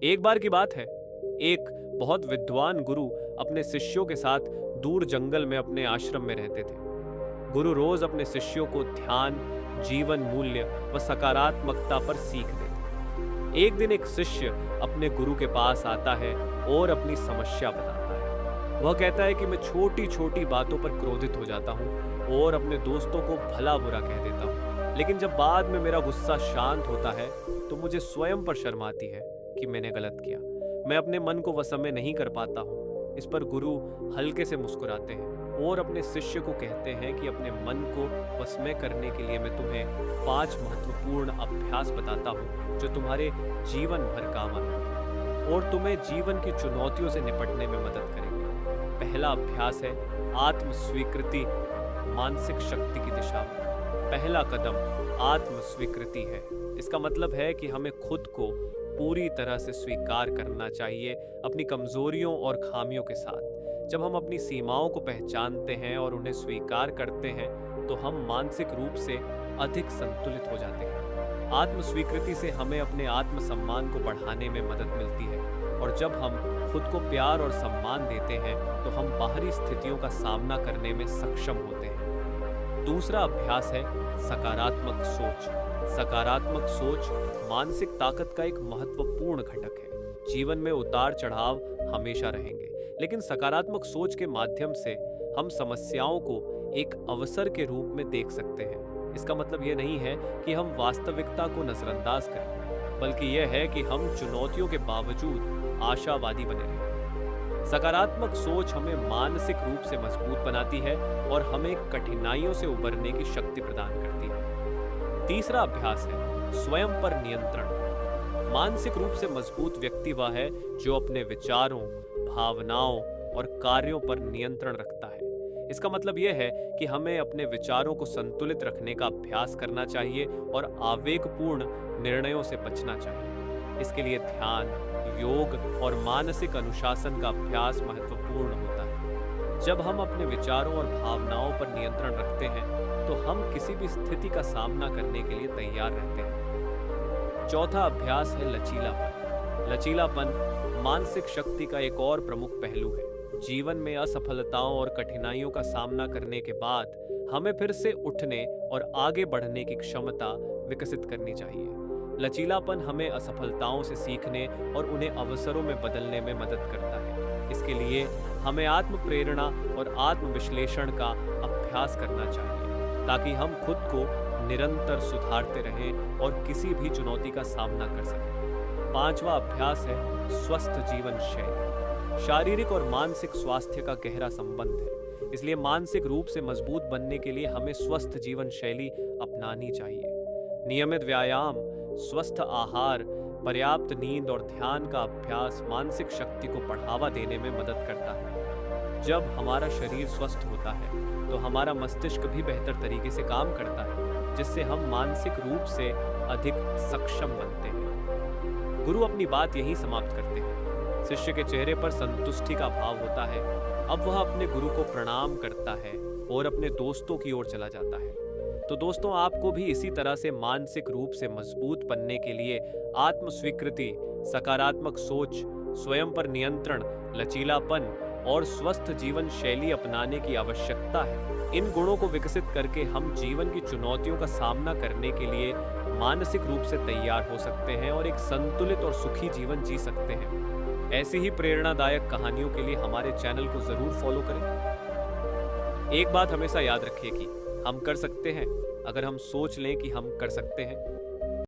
एक बार की बात है, एक बहुत विद्वान गुरु अपने शिष्यों के साथ दूर जंगल में अपने आश्रम में रहते थे। गुरु रोज अपने शिष्यों को ध्यान, जीवन मूल्य व सकारात्मकता पर सीख देते। एक दिन एक शिष्य अपने गुरु के पास आता है और अपनी समस्या बताता है। वह कहता है कि मैं छोटी छोटी बातों पर क्रोधित हो जाता हूँ और अपने दोस्तों को भला बुरा कह देता हूँ, लेकिन जब बाद में मेरा गुस्सा शांत होता है तो मुझे स्वयं पर शर्म आती है कि मैंने गलत किया। मैं अपने मन को वश में नहीं कर पाता हूँ। इस पर गुरु हल्के से मुस्कुराते हैं और अपने शिष्य को कहते हैं कि अपने मन को वश में करने के लिए मैं तुम्हें 5 महत्वपूर्ण अभ्यास बताता हूँ जो तुम्हारे जीवन भर काम आएंगे और तुम्हें जीवन की चुनौतियों से निपटने में मदद करेंगे। पहला अभ्यास है आत्म स्वीकृति, मानसिक शक्ति की दिशा में। पहला कदम आत्म स्वीकृति है। इसका मतलब है कि हमें खुद को पूरी तरह से स्वीकार करना चाहिए, अपनी कमजोरियों और खामियों के साथ। जब हम अपनी सीमाओं को पहचानते हैं और उन्हें स्वीकार करते हैं तो हम मानसिक रूप से अधिक संतुलित हो जाते हैं। आत्म स्वीकृति से हमें अपने आत्मसम्मान को बढ़ाने में मदद मिलती है और जब हम खुद को प्यार और सम्मान देते हैं तो हम बाहरी स्थितियों का सामना करने में सक्षम होते हैं। दूसरा अभ्यास है सकारात्मक सोच। सकारात्मक सोच मानसिक ताकत का एक महत्वपूर्ण घटक है। जीवन में उतार चढ़ाव हमेशा रहेंगे, लेकिन सकारात्मक सोच के माध्यम से हम समस्याओं को एक अवसर के रूप में देख सकते हैं। इसका मतलब यह नहीं है कि हम वास्तविकता को नजरअंदाज करें, बल्कि यह है कि हम चुनौतियों के बावजूद आशावादी बने रहें। सकारात्मक सोच हमें मानसिक रूप से मजबूत बनाती है और हमें कठिनाइयों से उबरने की शक्ति प्रदान करती है। तीसरा अभ्यास है स्वयं पर नियंत्रण। मानसिक रूप से मजबूत व्यक्ति वह है जो अपने विचारों, भावनाओं और कार्यों पर नियंत्रण रखता है। इसका मतलब यह है कि हमें अपने विचारों को संतुलित रखने का अभ्यास करना चाहिए और आवेगपूर्ण निर्णयों से बचना चाहिए। इसके लिए ध्यान, योग और मानसिक अनुशासन का अभ्यास महत्वपूर्ण होता है। जब हम अपने विचारों और भावनाओं पर नियंत्रण रखते हैं तो हम किसी भी स्थिति का सामना करने के लिए तैयार रहते हैं। चौथा अभ्यास है लचीलापन। लचीलापन मानसिक शक्ति का एक और प्रमुख पहलू है। जीवन में असफलताओं और कठिनाइयों का सामना करने के बाद हमें फिर से उठने और आगे बढ़ने की क्षमता विकसित करनी चाहिए। लचीलापन हमें असफलताओं से सीखने और उन्हें अवसरों में बदलने में मदद करता है। इसके लिए हमें आत्म प्रेरणा और आत्म विश्लेषण का अभ्यास करना चाहिए ताकि हम खुद को निरंतर सुधारते रहें और किसी भी चुनौती का सामना कर सकें। पांचवा अभ्यास है स्वस्थ जीवन शैली। शारीरिक और मानसिक स्वास्थ्य का गहरा संबंध है, इसलिए मानसिक रूप से मजबूत बनने के लिए हमें स्वस्थ जीवन शैली अपनानी चाहिए। नियमित व्यायाम, स्वस्थ आहार, पर्याप्त नींद और ध्यान का अभ्यास मानसिक शक्ति को बढ़ावा देने में मदद करता है। जब हमारा शरीर स्वस्थ होता है तो हमारा मस्तिष्क भी बेहतर तरीके से काम करता है, जिससे हम मानसिक रूप से अधिक सक्षम बनते हैं। गुरु अपनी बात यहीं समाप्त करते हैं। शिष्य के चेहरे पर संतुष्टि का भाव होता है। अब वह अपने गुरु को प्रणाम करता है और अपने दोस्तों की ओर चला जाता है। तो दोस्तों, आपको भी इसी तरह से मानसिक रूप से मजबूत बनने के लिए आत्म स्वीकृति, सकारात्मक सोच, स्वयं पर नियंत्रण, लचीलापन और स्वस्थ जीवन शैली अपनाने की आवश्यकता है। इन गुणों को विकसित करके हम जीवन की चुनौतियों का सामना करने के लिए मानसिक रूप से तैयार हो सकते हैं और एक संतुलित और सुखी जीवन जी सकते हैं। ऐसी ही प्रेरणादायक कहानियों के लिए हमारे चैनल को जरूर फॉलो करें। एक बात हमेशा याद रखिए कि हम कर सकते हैं अगर हम सोच लें कि हम कर सकते हैं।